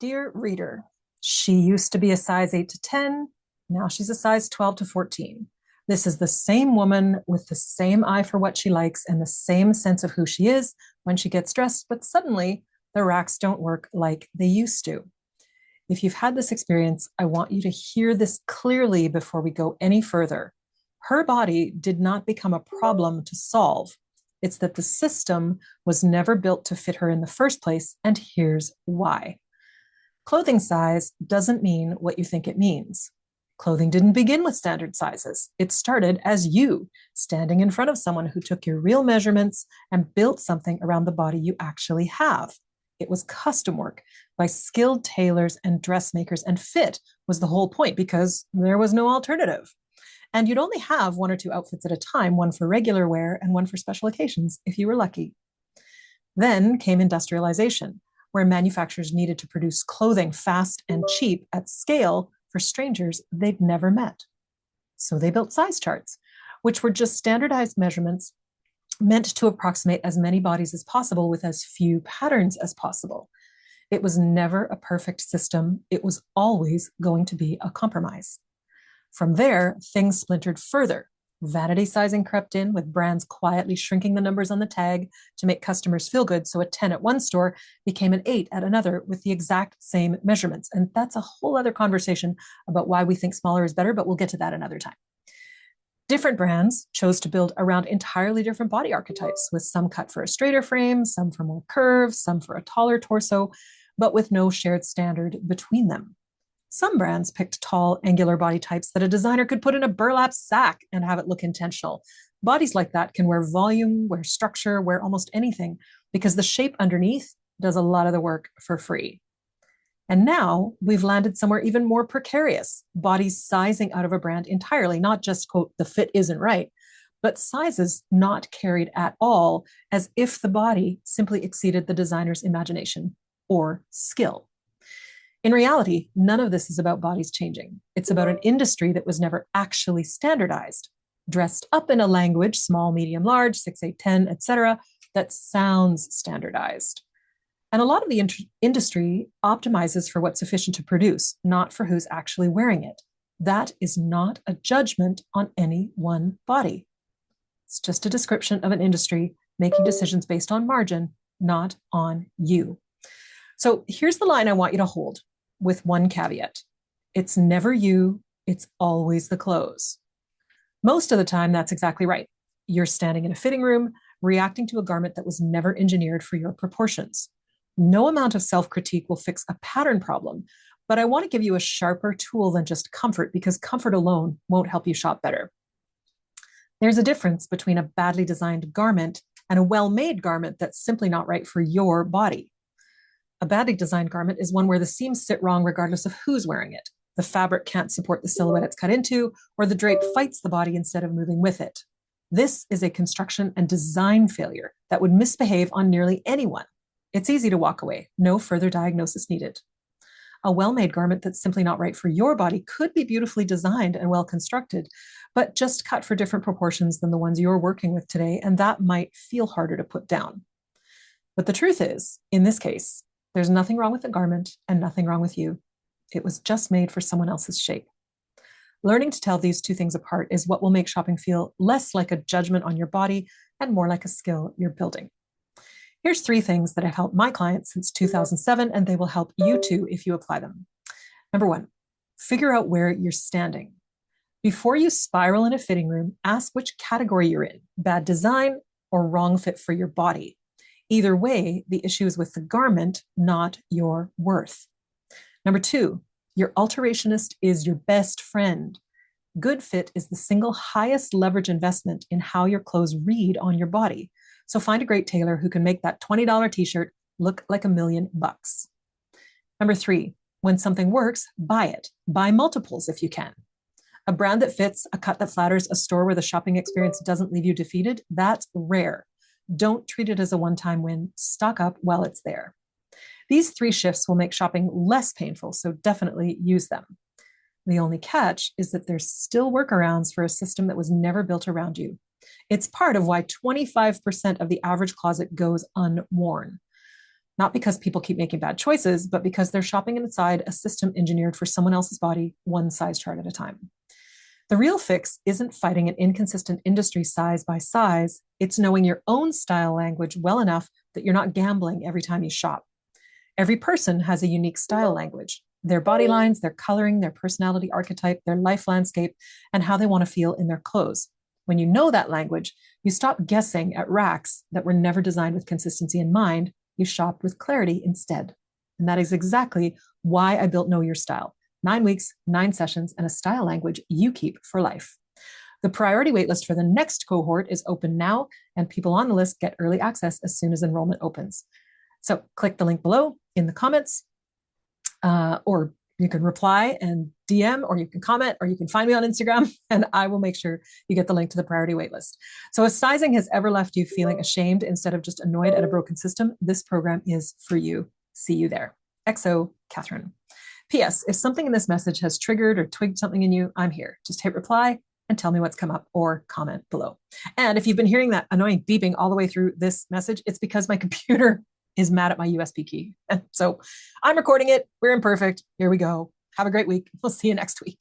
Dear reader, she used to be a size 8 to 10. Now she's a size 12 to 14. This is the same woman with the same eye for what she likes and the same sense of who she is when she gets dressed, but suddenly the racks don't work like they used to. If you've had this experience, I want you to hear this clearly before we go any further. Her body did not become a problem to solve. It's that the system was never built to fit her in the first place, and here's why. Clothing size doesn't mean what you think it means. Clothing didn't begin with standard sizes. It started as you, standing in front of someone who took your real measurements and built something around the body you actually have. It was custom work by skilled tailors and dressmakers, and fit was the whole point because there was no alternative. And you'd only have one or two outfits at a time, one for regular wear and one for special occasions, if you were lucky. Then came industrialization, where manufacturers needed to produce clothing fast and cheap at scale for strangers they'd never met. So they built size charts, which were just standardized measurements meant to approximate as many bodies as possible with as few patterns as possible. It was never a perfect system. It was always going to be a compromise. From there, things splintered further. Vanity sizing crept in, with brands quietly shrinking the numbers on the tag to make customers feel good. So a 10 at one store became an 8 at another with the exact same measurements. And that's a whole other conversation about why we think smaller is better, but we'll get to that another time. Different brands chose to build around entirely different body archetypes, with some cut for a straighter frame, some for more curves, some for a taller torso, but with no shared standard between them. Some brands picked tall, angular body types that a designer could put in a burlap sack and have it look intentional. Bodies like that can wear volume, wear structure, wear almost anything, because the shape underneath does a lot of the work for free. And now we've landed somewhere even more precarious, bodies sizing out of a brand entirely, not just, quote, the fit isn't right, but sizes not carried at all, as if the body simply exceeded the designer's imagination or skill. In reality, none of this is about bodies changing. It's about an industry that was never actually standardized, dressed up in a language, small, medium, large, 6, 8, 10, etc., that sounds standardized. And a lot of the industry optimizes for what's sufficient to produce, not for who's actually wearing it. That is not a judgment on any one body. It's just a description of an industry making decisions based on margin, not on you. So here's the line I want you to hold, with one caveat. It's never you, it's always the clothes. Most of the time, that's exactly right. You're standing in a fitting room, reacting to a garment that was never engineered for your proportions. No amount of self-critique will fix a pattern problem, but I want to give you a sharper tool than just comfort, because comfort alone won't help you shop better. There's a difference between a badly designed garment and a well-made garment that's simply not right for your body. A badly designed garment is one where the seams sit wrong regardless of who's wearing it. The fabric can't support the silhouette it's cut into, or the drape fights the body instead of moving with it. This is a construction and design failure that would misbehave on nearly anyone. It's easy to walk away. No further diagnosis needed. A well-made garment that's simply not right for your body could be beautifully designed and well constructed, but just cut for different proportions than the ones you're working with today, and that might feel harder to put down. But the truth is, in this case, there's nothing wrong with the garment and nothing wrong with you. It was just made for someone else's shape. Learning to tell these two things apart is what will make shopping feel less like a judgment on your body and more like a skill you're building. Here's 3 things that have helped my clients since 2007, and they will help you too if you apply them. Number 1, figure out where you're standing. Before you spiral in a fitting room, ask which category you're in: bad design or wrong fit for your body. Either way, the issue is with the garment, not your worth. Number 2, your alterationist is your best friend. Good fit is the single highest leverage investment in how your clothes read on your body. So find a great tailor who can make that $20 t-shirt look like $1,000,000. Number 3, when something works, buy it. Buy multiples if you can. A brand that fits, a cut that flatters, a store where the shopping experience doesn't leave you defeated, that's rare. Don't treat it as a one-time win. Stock up while it's there. These 3 shifts will make shopping less painful, so definitely use them. The only catch is that there's still workarounds for a system that was never built around you. It's part of why 25% of the average closet goes unworn. not because people keep making bad choices, but because they're shopping inside a system engineered for someone else's body, one size chart at a time. The real fix isn't fighting an inconsistent industry size by size. It's knowing your own style language well enough that you're not gambling every time you shop. Every person has a unique style language, their body lines, their coloring, their personality archetype, their life landscape, and how they want to feel in their clothes. When you know that language, you stop guessing at racks that were never designed with consistency in mind. You shop with clarity instead. And that is exactly why I built Know Your Style. 9 weeks, 9 sessions, and a style language you keep for life. The priority waitlist for the next cohort is open now, and people on the list get early access as soon as enrollment opens. So click the link below in the comments, or you can reply and DM, or you can comment, or you can find me on Instagram, and I will make sure you get the link to the priority waitlist. So if sizing has ever left you feeling ashamed instead of just annoyed at a broken system, this program is for you. See you there. XO, Catherine. P.S. If something in this message has triggered or twigged something in you, I'm here. Just hit reply and tell me what's come up, or comment below. And if you've been hearing that annoying beeping all the way through this message, it's because my computer is mad at my USB key. And so I'm recording it. We're imperfect. Here we go. Have a great week. We'll see you next week.